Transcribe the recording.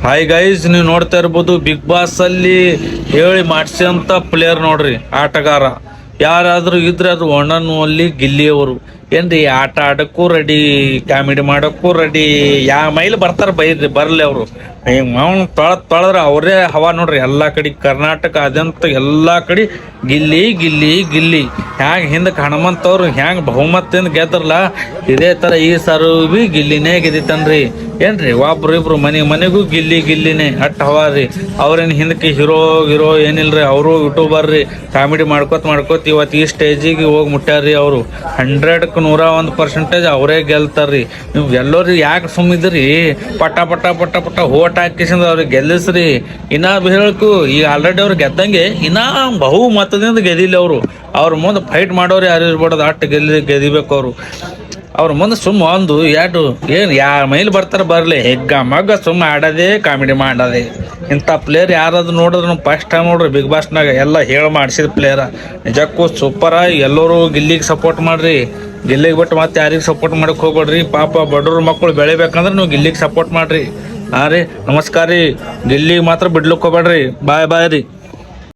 Hi guys, ನೀವು ನೋಡ್ತಾ ಇರ್ಬೋದು ಬಿಗ್ ಬಾಸ್ ಅಲ್ಲಿ ಹೇಳಿ ಮಾಡಿಸಿದಂತ ಪ್ಲೇಯರ್ ನೋಡ್ರಿ, ಆಟಗಾರ ಯಾರಾದ್ರೂ ಇದ್ರೆ ಅದು ಒಣ್ಣನು ಅಲ್ಲಿ ಗಿಲ್ಲಿಯವರು. ಏನ್ರಿ ಆಟ ಆಡಕ್ಕೂ ರೆಡಿ, ಕಾಮಿಡಿ ಮಾಡಕ್ಕೂ ರೆಡಿ. ಮೈಲ್ ಬರ್ತಾರ ಬೈದ್ರಿ, ಬರ್ಲಿ ಅವರು ಮಾವನ್ ತೊಳೆದ್ರ ಅವರೇ ಹವಾ ನೋಡ್ರಿ ಎಲ್ಲಾ ಕಡೆ. ಕರ್ನಾಟಕ ಅದಂತ ಎಲ್ಲಾ ಕಡೆ ಗಿಲ್ಲಿ ಗಿಲ್ಲಿ ಗಿಲ್ಲಿ. ಹ್ಯಾಂಗ ಹಿಂದಕ್ಕೆ ಹನುಮಂತವ್ರು ಹ್ಯಾಂಗ ಬಹುಮತದಿಂದ ಗೆದ್ರಲ್ಲ, ಇದೇ ತರ ಈ ಸರು ಬಿ ಗಿಲ್ಲಿನೇ ಗೆದಿತನ್ರಿ. ಏನ್ರಿ ಒಬ್ರು ಇಬ್ರು ಮನೆಗೂ ಗಿಲ್ಲಿ ಗಿಲ್ಲಿನೇ ಅಟ್ ಹವಾ ರೀ. ಅವ್ರೇನ್ ಹಿಂದಕ್ಕೆ ಹೀರೋ ಏನಿಲ್ರಿ, ಅವರು ಯೂಟ್ಯೂಬರ್ ರೀ. ಕಾಮಿಡಿ ಮಾಡ್ಕೋತ ಇವತ್ತು ಈ ಸ್ಟೇಜಿಗೆ ಹೋಗಿ ಮುಟ್ಟಾರ್ರಿ. ಅವರು 100ಕ್ಕೆ 101% ಅವರೇ ಗೆಲ್ತಾರ್ರಿ. ನೀವು ಎಲ್ಲರೂ ಯಾಕೆ ಸುಮ್ಮಿದ್ರಿ? ಪಟ ಪಟ ಪಟ ಪಟ ಓಟ್ ಹಾಕಿಸಿಂದ ಅವ್ರಿಗೆ ಗೆಲ್ಲಿಸ್ರಿ. ಇನ್ನ ಹೇಳ್ಕು ಈಗ ಆಲ್ರೆಡಿ ಅವ್ರು ಗೆದ್ದಂಗೆ ಇನ್ನ ಬಹು ಮತದಿಂದ ಗೆದಿಲ್ಲ ಅವರು. ಅವ್ರ ಮುಂದೆ ಫೈಟ್ ಮಾಡೋರು ಯಾರು ಇರ್ಬಾರ್ದು, ಅಟ್ಟು ಗೆದಿಬೇಕು ಅವರು. ಅವ್ರ ಮುಂದೆ ಸುಮ್ಮ ಒಂದು ಎರಡು ಏನು ಯಾರ ಮೈಲಿ ಬರ್ತಾರೆ ಬರಲಿ, ಹೆಗ್ಗ ಮಗ್ಗ ಸುಮ್ಮ ಆಡೋದೇ, ಕಾಮಿಡಿ ಮಾಡೋದೇ. ಇಂಥ ಪ್ಲೇಯರ್ ಯಾರಾದ್ರು ನೋಡಿದ್ರು ಫಸ್ಟ್ ಟೈಮ್ ನೋಡ್ರಿ ಬಿಗ್ ಬಾಸ್ನಾಗ ಎಲ್ಲ ಹೇಳಿ ಮಾಡಿಸಿದ ಪ್ಲೇಯರ. ನಿಜಕ್ಕೂ ಸೂಪರ. ಎಲ್ಲರೂ ಗಿಲ್ಲಿಗೆ ಸಪೋರ್ಟ್ ಮಾಡ್ರಿ. ಗಿಲ್ಲಿಗೆ ಬಿಟ್ಟು ಮತ್ತೆ ಯಾರಿಗೆ ಸಪೋರ್ಟ್ ಮಾಡಕ್ಕೆ ಹೋಗ್ಬೇಡ್ರಿ. ಪಾಪ ಬಡವ್ರ ಮಕ್ಕಳು ಬೆಳಿಬೇಕಂದ್ರೆ ನೀವು ಗಿಲ್ಲಿಗೆ ಸಪೋರ್ಟ್ ಮಾಡ್ರಿ. ಹಾಂ ರೀ, ನಮಸ್ಕಾರ ರೀ. ಗಿಲ್ಲಿಗೆ ಮಾತ್ರ ಬಿಡ್ಲಿಕ್ಕೆ ಹೋಗ್ಬೇಡ್ರಿ. ಬಾಯ್ ರೀ.